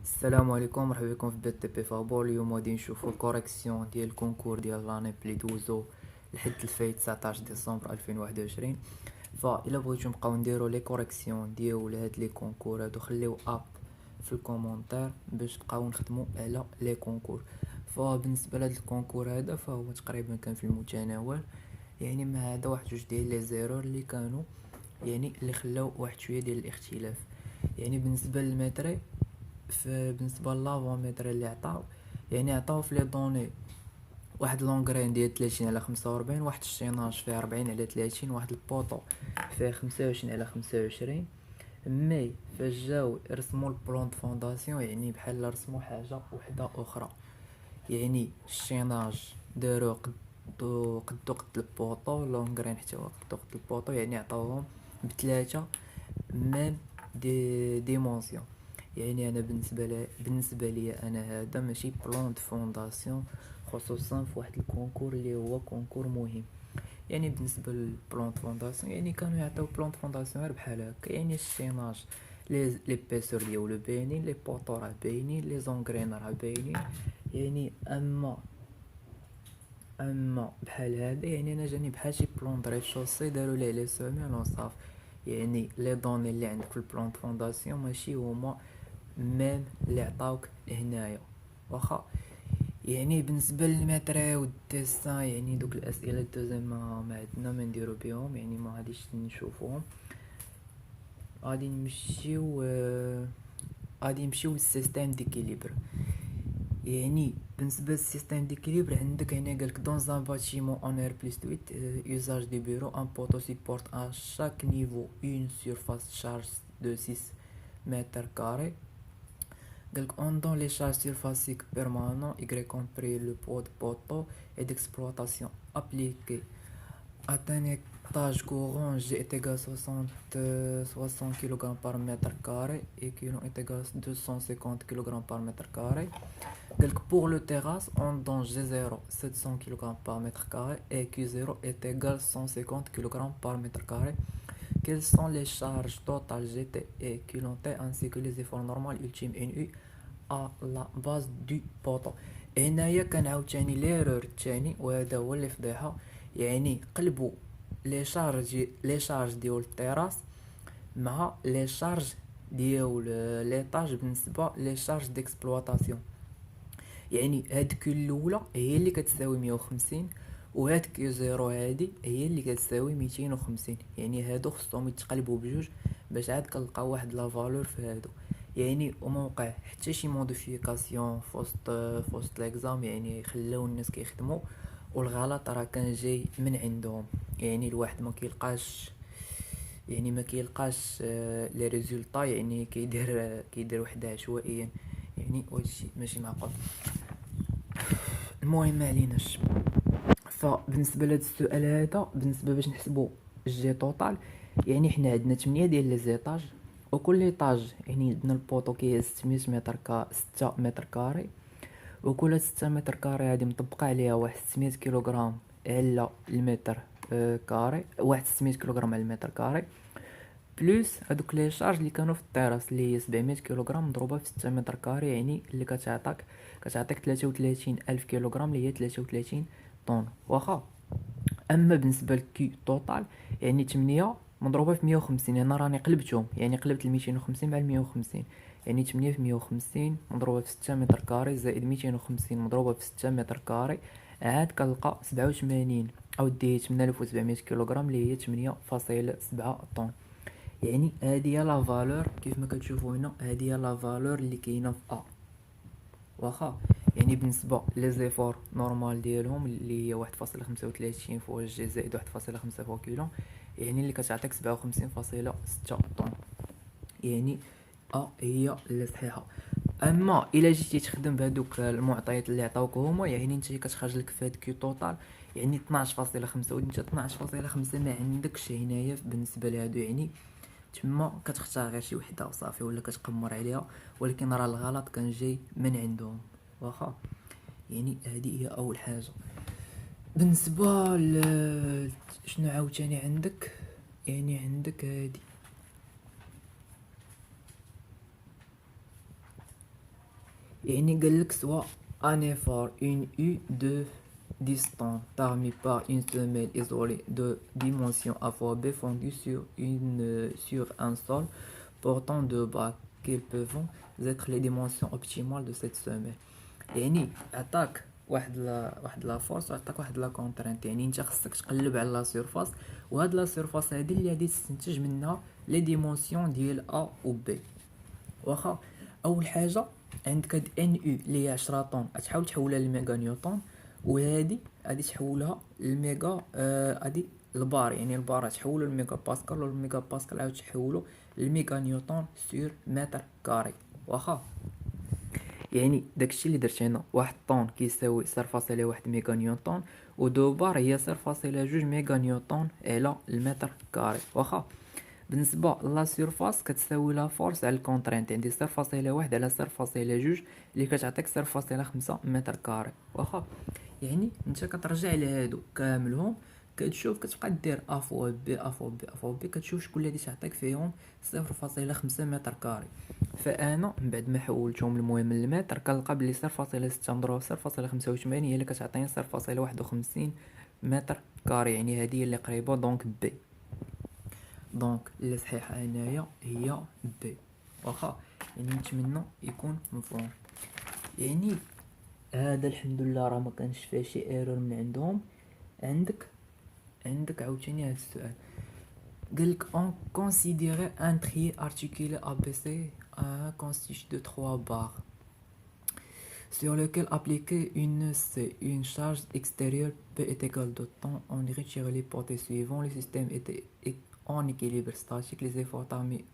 السلام عليكم، مرحبا بكم في بي تي بي فابور. اليوم غادي نشوفو الكوريكسيون ديال الكونكور ديال لاني بلي دوزو لحد الفايت 19 ديسمبر 2021. فإلا بغيتو نبقاو نديرو لي كوريكسيون ديال هاد لي كونكور هادو خليو اب في الكومونتير باش نبقاو نخدمو على لي كونكور. فبالنسبه لهاد الكونكور هذا فهو تقريبا كان في المتناول، يعني ما هذا واحد جوج ديال لي زيرور اللي كانوا يعني اللي خلاو واحد شويه ديال الاختلاف. يعني بالنسبه للمتري، بالنسبه للافوميتر اللي عطاو، يعني عطاو في لي دوني واحد لونغرين ديال 30 على 45، واحد الشيناج فيه 40 على 30، واحد البوطو فيه 25 على 25. مي فاش جاو رسموا البلون د فونداسيون يعني بحال رسموا حاجه وحده اخرى. يعني الشيناج دارو قد البوطو، لونغرين حتى هو قد البوطو، يعني عطاوهم بثلاثه ميم ديمونسيون. يعني انا بالنسبه لي انا هذا ماشي بلان د فونداسيون، خصوصا في واحد الكونكور اللي هو كونكور مهم. يعني بالنسبه للبلان د فونداسيون يعني كانوا يعطيو بلان د فونداسيون غير بحال هكا، يعني الشيناج لي بيسور ديالو باينين، لي بوطو راه باينين، لي زونغرين راه باينين. يعني اما بحال هذا يعني انا جاني بحال شي بلان د ريشوسي داروا ليه لي سومين وصافي. يعني لي دوني اللي عندك في البلان د فونداسيون ماشي هما ميم اللي عطاوك هنايا. واخا يعني بالنسبه للماتري والديسان يعني دوك الاسئله الدوزيام ما عندنا ما نديرو بهم، يعني ما غاديش نشوفوهم. غادي نمشيو للسيستيم ديكيليبر. يعني بالنسبه للسيستيم ديكيليبر عندك هنا قالك دون ان باتيمون اون اير بلس 8 usage دي bureau un poteau supporte à chaque niveau une surface charge de 6 mètres carrés. Donc, dans les charges surfaciques permanentes, y compris le poids de poteau et d'exploitation appliqué à un étage courant, G est égal à 60 kg par mètre carré et Q est égal à 250 kg par mètre carré. Donc, pour le terrasse, on donne G0 700 kg par mètre carré et Q0 est égal à 150 kg par mètre carré. Quelles sont les charges totales GT et QT ainsi que les efforts normaux ultimes NU à la base du poteau. هنايا كان عاوتاني ليرور الثاني وهذا هو اللي فضيحه. يعني قلبوا لي شارج ديال التيراس مع لي شارج ديال ليطاج بالنسبه لي شارج ديكسبلوطاسيون. يعني هاد كيو الاولى هي اللي كتساوي 150 وهاد كيو زيرو هادي هي اللي كتساوي 250. يعني هادو خصهم يتقلبوا بجوج باش عاد كنلقاو واحد لا فالور في هادو. يعني وما وقع حتى شي موديفيكاسيون فوسط ليكزام، يعني خلاو الناس كيخدموا والغلط راه كان جاي من عندهم. يعني الواحد ما كيلقاش لي ريزولطا، يعني كيدير وحده عشوائيا، يعني هادشي ماشي معقول. المهم ما عليناش. فبالنسبه لهاد السؤال هذا بالنسبه باش نحسبوا الجي توتال، يعني حنا عندنا 8 ديال لي زيطاج وكل ايطاج يعني عندنا البوطو كيهز 600 6 متر كاري، وكل 6 متر كاري هادي مطبقه عليها واحد 600 كيلوغرام على المتر كاري، واحد 600 كيلوغرام على المتر كاري، بلوس هادوك لي شارج اللي كانوا في الطيراس اللي هي 700 كيلوغرام مضروبه في 6 متر كاري، يعني اللي كتعطيك 33 الف كيلوغرام اللي هي 33 طن. واخا اما بالنسبه للكي توتال يعني 8 مضروبه في 150، انا راني قلبتهم، يعني قلبت ال 250 مع ال 150، يعني 8 في 150 مضروبه في 6 متر كاري زائد 250 مضروبه في 6 متر كاري، عاد كنلقى 87 او دي 8700 كيلوغرام اللي هي 8.7 طن. يعني هذه هي لا فالور كيف ما كتشوفوا هنا، هذه هي لا فالور اللي كاينه في ا. واخا يعني بالنسبه لي زيفور نورمال ديالهم اللي هي 1.35 فوق الجي زائد 1.5 فوق كيلو، يعني اللي كتعطيك 57.6 طن. يعني هي اللي صحيحه. اما الا جيتي تخدم بهذوك المعطيات اللي عطاوك هما، يعني انت كتخرج لك في هاد كيو توتال يعني 12.5، وانت 12.5 ما عندكش هنايا بالنسبه لهادو، يعني تما كتختار غير شي وحده وصافي ولا كتقمر عليها، ولكن راه الغلط كان جاي من عندهم. واخا يعني هذه هي اول حاجه. بالنسبه شنو عاوتاني عندك، يعني عندك هذه يعني قال لك سوا un effort, une U de distance terminée par une semelle isolée de dimension A fois B fondue sur un sol portant deux barres qui peuvent être les dimensions optimales de cette semelle. يعني عطاك واحد لا فورس وعطاك واحد لا كونترانت، يعني انت خصك تقلب على لا سيرفاس، وهاد لا سيرفاس هادي اللي غادي تستنتج منها لي ديمونسيون ديال ا و بي. واخا اول حاجه عندك هاد ان يو اللي هي 10 طن غتحاول تحولها لميغا نيوتن، وهادي غادي تحولها للميغا غادي البار، يعني البار تحولو لميغا باسكال، والميغا باسكال عاود تحولو لميغا نيوتن سور متر كاري. واخا يعني داكشي اللي درت هنا، واحد طون كيساوي 0.1 ميغا نيوتن، و دو بار هي 0.2 ميغا نيوتن على المتر كاري. واخا بالنسبه لا سيرفاس كتساوي لا فورس على الكونترينت، عندي 0.1 على 0.2 اللي كتعطيك 0.5 متر كاري. واخا يعني انت كترجع لهادو كاملهم كتشوف، كتبقى دير ا فوا بي ا فوا بي ا فوا بي، كتشوف شكون اللي تعطيك فيهم 0.5 متر كاري. فانا من بعد ما حولتهم المهم للمتر كنلقى بلي 0.6 مضروب 0.85 هي اللي كتعطيني 0.51 متر كاري، يعني هذه هي اللي قريبه دونك بي. دونك اللي صحيحه هنايا هي بي. واخا يعني نتمنى يكون مفهوم. يعني هذا الحمد لله راه ما كانش فيه شي ايرور من عندهم. عندك عاوتاني هذا السؤال، قالك on considère un trier articulé ABC constitué de 3 barres sur lequel appliquer une charge extérieure P est égale de temps. On retire l'hypothèse suivante: le système était en équilibre statique, les efforts mis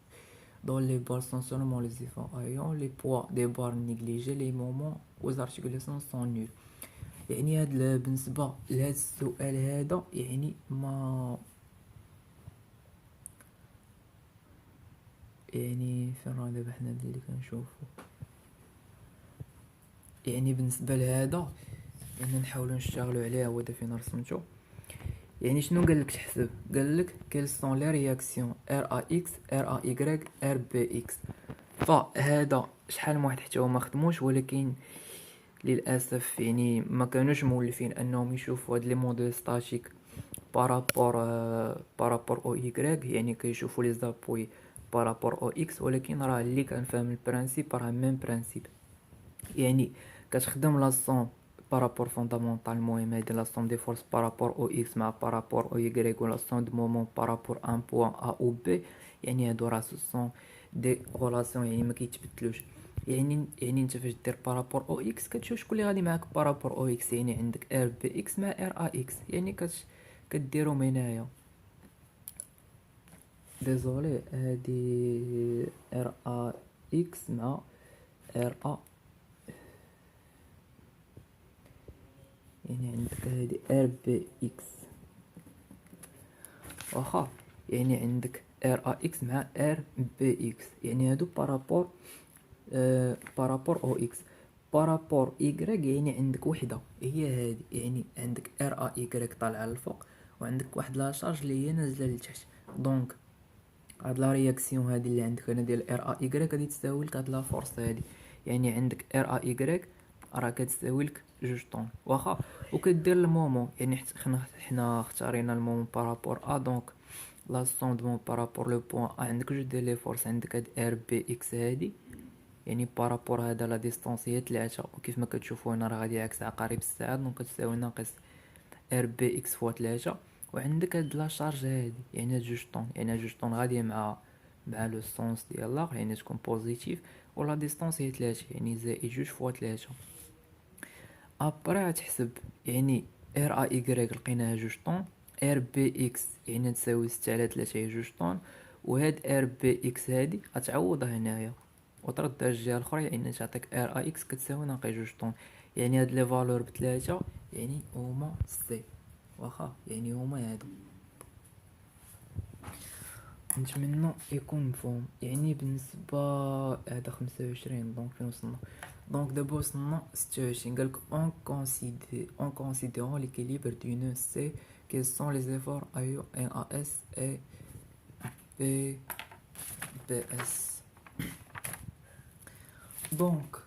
dans les barres sont seulement les efforts ayant les poids des barres négligés, les moments aux articulations sont nuls. يعني هاد بالنسبة لهاد السؤال هذا يعني ما يعني فين راه دابا حنا اللي كنشوفو، يعني بالنسبة لهذا يعني نحاولو نشتغلو عليه. هو دا فين رسمتو، يعني شنو قالك تحسب؟ قالك quelles sont les réactions RAX RAY RBX. فهذا شحال من واحد حتى هو ما خدموش، ولكن للاسف يعني ما كانوش مولفين انهم يشوفوا هاد لي موديل ستاتيك بارابور او ايغريك، يعني كيشوفوا لي زابوي بارابور او اكس، ولكن راه اللي كان فاهم البرانسيب راه ميم برانسيب. يعني كتخدم لا سون بارابور فوندامونتال، المهم هادي لا سون دي فورس بارابور او اكس مع بارابور او ايغريك، ولا سون دو مومون بارابور ان بوين ا او بي، يعني هادو راه سون دي غولاسيون يعني ما كيتبدلوش. يعني انت فاش دير بارابور او اكس كتشوف شكون اللي غادي معاك بارابور او اكس، يعني عندك ار بي اكس مع ار ا اكس، يعني كديرهم هنايا. ديزولي هادي ار ا اكس مع ار ا، يعني عندك هادي ار بي اكس. واخا يعني عندك ار ا اكس مع ار بي اكس، يعني هادو بارابور بارابور او اكس. بارابور ايغريك يعني عندك وحده هي هادي، يعني عندك ار ا ايغريك طالعه للفوق، وعندك واحد لا شارج اللي هي نازله لتحت. دونك هاد لا رياكسيون هادي اللي عندك هنا ديال ار ا ايغريك غادي تساوي لك هاد لا فورس هادي، يعني عندك ار ا ايغريك راه كتساوي لك 2 طون. واخا وكدير المومون، يعني حنا اختارينا المومون بارابور ا، دونك لا سون دو بارابور لو بوين ا عندك جوج ديال لي فورس، عندك هاد ار بي اكس هادي يعني بارابور هذا لا ديستونس هي 3، وكيف ما كتشوفوا هنا راه غادي عكس عقارب الساعه، دونك كتساوي ناقص ار بي اكس فوا 3. وعندك هاد لا شارج هادي يعني هاد 2 طون، يعني 2 طون غاديه مع لو سونس ديالها يعني تكون بوزيتيف، ولا ديستونس هي 3 يعني زائد 2 فوا 3. ابري غتحسب يعني ار ا ايغريك لقيناها 2 طون، ار بي اكس يعني تساوي 6 على 3 هي 2 طون، وهاد ار بي اكس هادي غتعوضها هنايا وتردها الجهه الاخرى، يعني تعطيك ار ا اكس كتساوي ناقص 2 طون. يعني هاد لي فالور ب3 يعني هما سي. واخا يعني هما هادو. نتمنى يكون مفهوم. يعني بالنسبه هذا 25 دونك فين وصلنا؟ دونك دابا وصلنا 26. قالك اون كونسيديرون ليكيليبر دو نو سي quels sont les efforts AO NAS et BS. دونك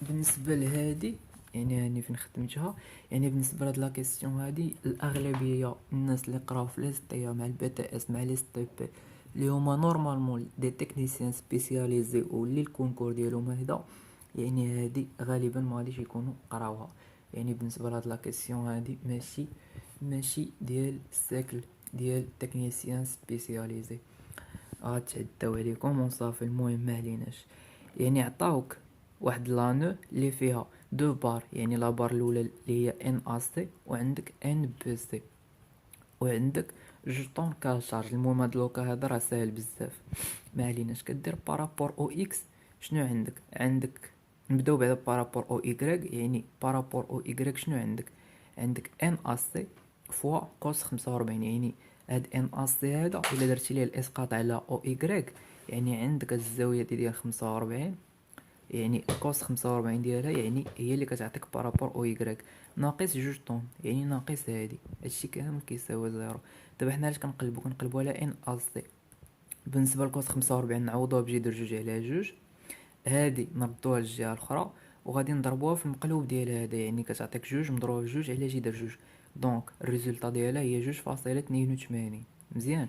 بالنسبه لهادي يعني راني فين خدمتها، يعني بالنسبه لهاد لا كيسيون هادي الاغلبيه الناس اللي قراو في ليستيا مع البي تي اس مع لي ستي بي اللي هما نورمالمون دي تكنيسيان سبيسياليزي واللي الكونكور ديالهم هكذا، يعني هادي غالبا ما غاديش يكونوا قراوها. يعني بالنسبه لهاد لا كيسيون هادي ماشي ديال السيكل ديال تكنيسيان سبيسياليزي، غتعداو عليكم وصافي. المهم ما عليناش. يعني عطاوك واحد لانو اللي فيها دو بار، يعني لا بار الاولى اللي هي ان ا سي وعندك ان بي سي وعندك جوج طون كالشارج. المهم هاد لوكا هذا راه ساهل بزاف ما عليناش. كدير بارابور او اكس شنو عندك نبداو بعدا بارابور او ايكغيك. يعني بارابور او ايكغيك شنو عندك ان ا سي فوا كوس 45. يعني هاد ان ا سي هذا الا درتي ليه الاسقاط على او ايكغيك يعني عندك هاد الزاويه ديال 45، يعني كوس 45 ديالها يعني هي اللي كتعطيك بارابور او يكغيك ناقص جوج طون، يعني ناقص هادي. هادشي كامل كيساوي زيرو. دابا حنا علاش كنقلبو على ان ا سي؟ بالنسبه لكوس 45 نعوضوها بجذر جوج على جوج، هادي نردوها للجهه الاخرى وغادي نضربوها في المقلوب ديال هذا، يعني كتعطيك جوج مضروبه في جوج على جذر جوج، دونك الريزولطا ديالها هي 2.82. مزيان.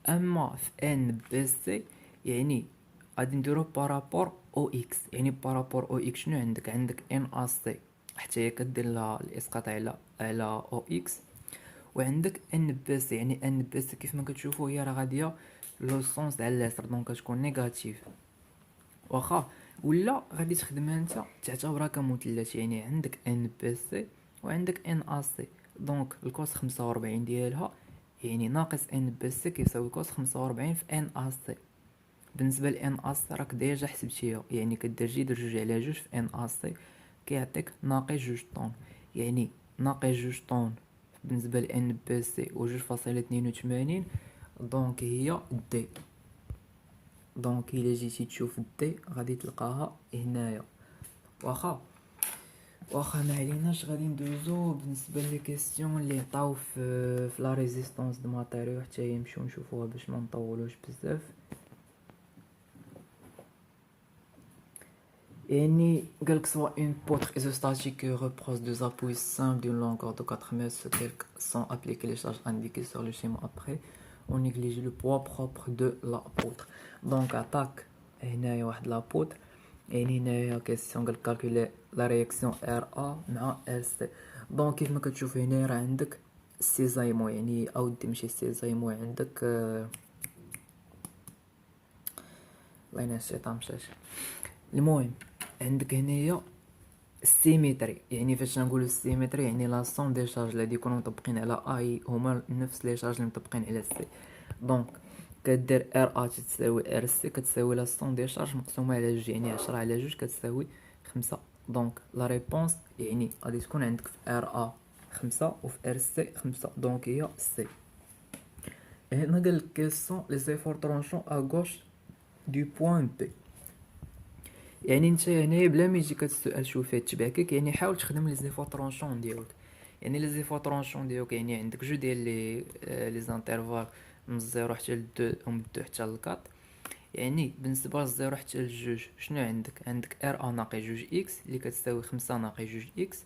اما في ان بي سي يعني غادي نديرو بارابور او اكس. يعني بارابور او اكس شنو عندك ان ا سي حتى هي كدير لها الاسقاط على او اكس، وعندك ان بي سي. يعني ان بي سي كيف ما كتشوفوا هي راه غاديه لو سونس على اليسار، دونك كتكون نيجاتيف. واخا ولا غادي تخدمها انت تعتبرها كمثلث، يعني عندك ان بي سي وعندك ان ا سي، دونك الكوس 45 ديالها يعني ناقص ان بي سي كيساوي كوس 45 في ان ا سي. بالنسبه لان ا سي راك ديجا حسبتيها، يعني كدير جذر جوج على جوج في ان ا سي كيعطيك ناقص جوج طون. يعني ناقص جوج طون بالنسبه لان بي سي و 2.82، دونك هي دي. دونك الا جيتي تشوف دي غادي تلقاها هنايا. واخا ما عليناش. غادي ندوزو بالنسبه لي كيسيون اللي عطاو في لا ريزيستانس دو ماتيريو، حتى هي نمشيو نشوفوها باش ما نطولوش بزاف. يعني قالك soit une poutre isostatique repose deux appuis simples d'une longueur de 4 mètres sur quelques sans appliquer les charges indiquées sur le schéma après, on néglige le poids propre de la poutre. Donc attaque هنايا واحد لا poutre، يعني هنايا كيسيون قالك calculer la réaction RA مع RC. دونك كيف ما كتشوف هنا راه عندك سي زايمو، يعني اودي ماشي سي زايمو، عندك الله ينعس الشيطان مشاش. المهم عندك هنايا السيمتري. يعني فاش نقولوا السيمتري يعني لا سون دي شارج اللي يكونوا مطبقين على اي هما نفس لي شارج اللي مطبقين على سي. دونك كدير ار ا تساوي ار سي كتساوي لا سون دي شارج مقسومه على جوج، يعني 10 على جوج كتساوي 5. دونك لا ريبونس يعني غادي تكون عندك في ار ا 5 وفي ار سي 5، دونك هي سي. هنا قالك كيل سون لي زيفور ترونشون ا غوش دو بوين بي. يعني انت هنايا بلا ما يجيك هاد السؤال شوف فيه تبعكك، يعني حاول تخدم لي زيفو طرونشون ديالك. يعني لي زيفو طرونشون ديالك يعني عندك جو ديال لي زانترفال من الزيرو حتى لدو ومن دو حتى لكاط. يعني بالنسبه للزيرو حتى لجوج شنو عندك ار ا ناقص جوج اكس اللي كتساوي 5 ناقص جوج اكس،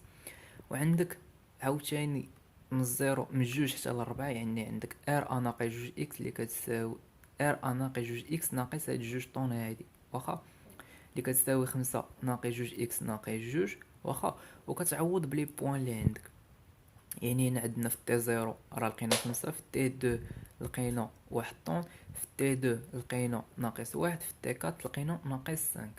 وعندك عاوتاني من الزيرو من جوج حتى لربعة يعني عندك ار ا ناقص جوج اكس اللي كتساوي ار ا ناقص جوج اكس ناقص هاد جوج طون هادي واخا اللي كتساوي 5 ناقص جوج اكس ناقص جوج واخا، وكتعوض بلي بوان اللي عندك. يعني هنا عندنا في تي زيرو راه لقينا 5، في تي دو لقينا واحد طون، في تي دو لقينا ناقص واحد، في تي كات لقينا ناقص 5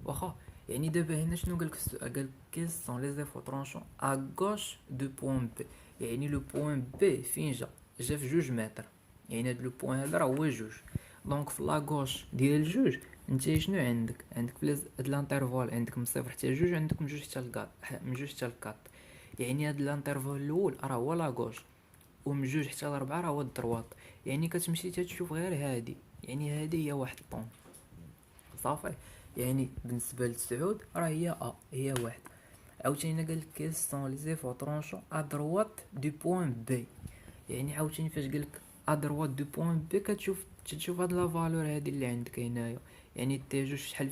واخا. يعني دابا هنا شنو قالك في السؤال؟ قالك كيل سون لي زيفو طرونشون ا غوش دو بوين بي. يعني لو بوين بي فين جا في جوج متر، يعني هاد لو بوين هذا راه هو جوج. دونك في لاغوش ديال جوج انت شنو عندك في هاد الانترفال عندك من صفر حتى جوج، عندك من جوج حتى لكاط، من جوج حتى لكاط. يعني هاد الانترفال الاول راه هو لاغوش، ومن جوج حتى لربعة راه هو الدروات. يعني كتمشي تشوف غير هادي، يعني هادي هي واحد طون صافي. يعني بالنسبه للسعود راه هي واحد. عاوتاني قالك كيل سون لي زيفو طرونشون ا دروات دو بوين بي. يعني عاوتاني فاش قالك ا دروات دو بوين بي تشوف هاد لا فالور هادي اللي عندك هنايا، يعني تي جوج شحال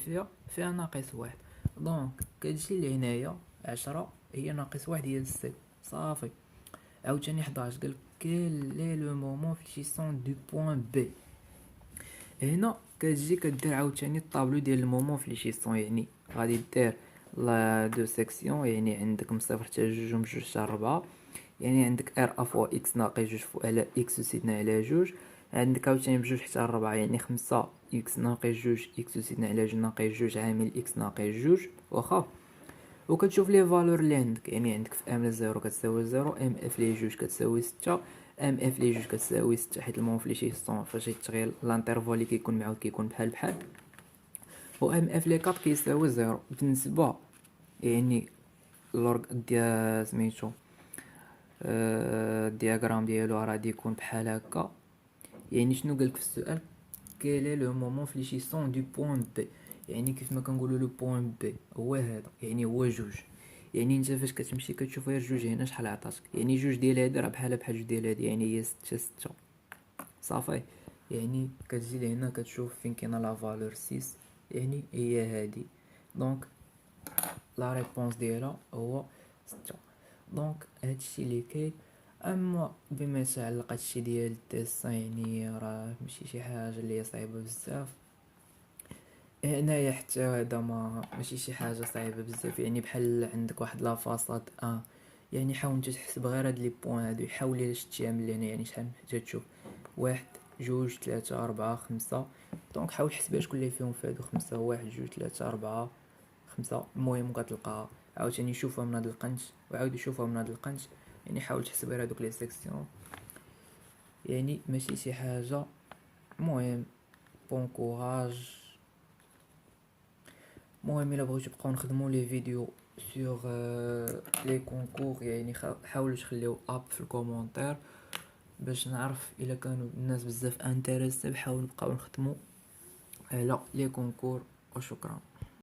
فيها ناقص واحد، دونك كتجي لهنايا 10 هي ناقص واحد هي سي صافي. عاوتاني 11 قالك كيل اي لو مومون فليشيسون دو بوين بي. هنا كتجي كدير عاوتاني الطابلو ديال المومون فليشيسون، يعني غادي دير لا دو سيكسيون، يعني عندك من صفر حتى جوج ومن جوج حتى ربعة، يعني عندك ار افوا اكس ناقص جوج فوق على اكس زدنا على جوج، عندك عاوتاني بجوج حتى ربعة يعني خمسة اكس ناقص جوج اكس زدنا على جوج ناقص جوج عامل اكس ناقص جوج واخا. وكتشوف لي فالور اللي عندك، يعني عندك في ام لزيرو كتساوي زيرو، ام اف لي جوج كتساوي ستة، ام اف لي جوج كتساوي ستة، حيت المون فليشيسون فاش يتغير لانترفال اللي كيكون معاود كيكون بحال بحال، و ام اف لي كاط كيساوي زيرو. بالنسبة يعني لورغ ديال سميتو الدياغرام ديالو غادي يكون بحال هكا. يعني شنو قالك في السؤال؟ كيل اي لو مومون فليشيسون دو بوين بي، يعني كيف ما كنقولوا لو بوين بي هو هذا، يعني هو جوج. يعني انت فاش كتمشي كتشوف غير جوج هنا شحال عطاتك، يعني جوج ديال هادي راه بحال جوج ديال هادي، يعني هي ستة ستة صافي. يعني كتجي لهنا كتشوف فين كاينه لا فالور 6، يعني هي هادي. دونك لا ريبونس ديالها هو ستة. دونك هادشي اللي كاين. اما بما يتعلق هادشي ديال الديسان يعني راه ماشي شي حاجه اللي صعيبه بزاف هنايا، حتى هذا ما ماشي شي حاجه صعيبه بزاف، يعني بحال عندك واحد لا فاصاد يعني حاول انت تحسب غير هاد لي بوين هادو، حاول الا شتيها من هنا يعني شحال محتاج تشوف واحد جوج ثلاثة أربعة خمسة. دونك حاول تحسبها شكون اللي فيهم فادو خمسة، واحد جوج ثلاثة أربعة خمسة، المهم كتلقاها. عاوتاني شوفها من هاد القنت وعاود شوفها من هاد القنت، يعني حاول تحسب غير هادوك لي سيكسيون، يعني ماشي شي حاجه. المهم بون كوراج. المهم الا بغيتو تبقاو نخدموا لي فيديو سور لي كونكور، يعني حاولوا تخليو اب في الكومونتير باش نعرف الا كانوا الناس بزاف انتريسي، بحاول نبقاو نخدموا على لي كونكور. وشكرا.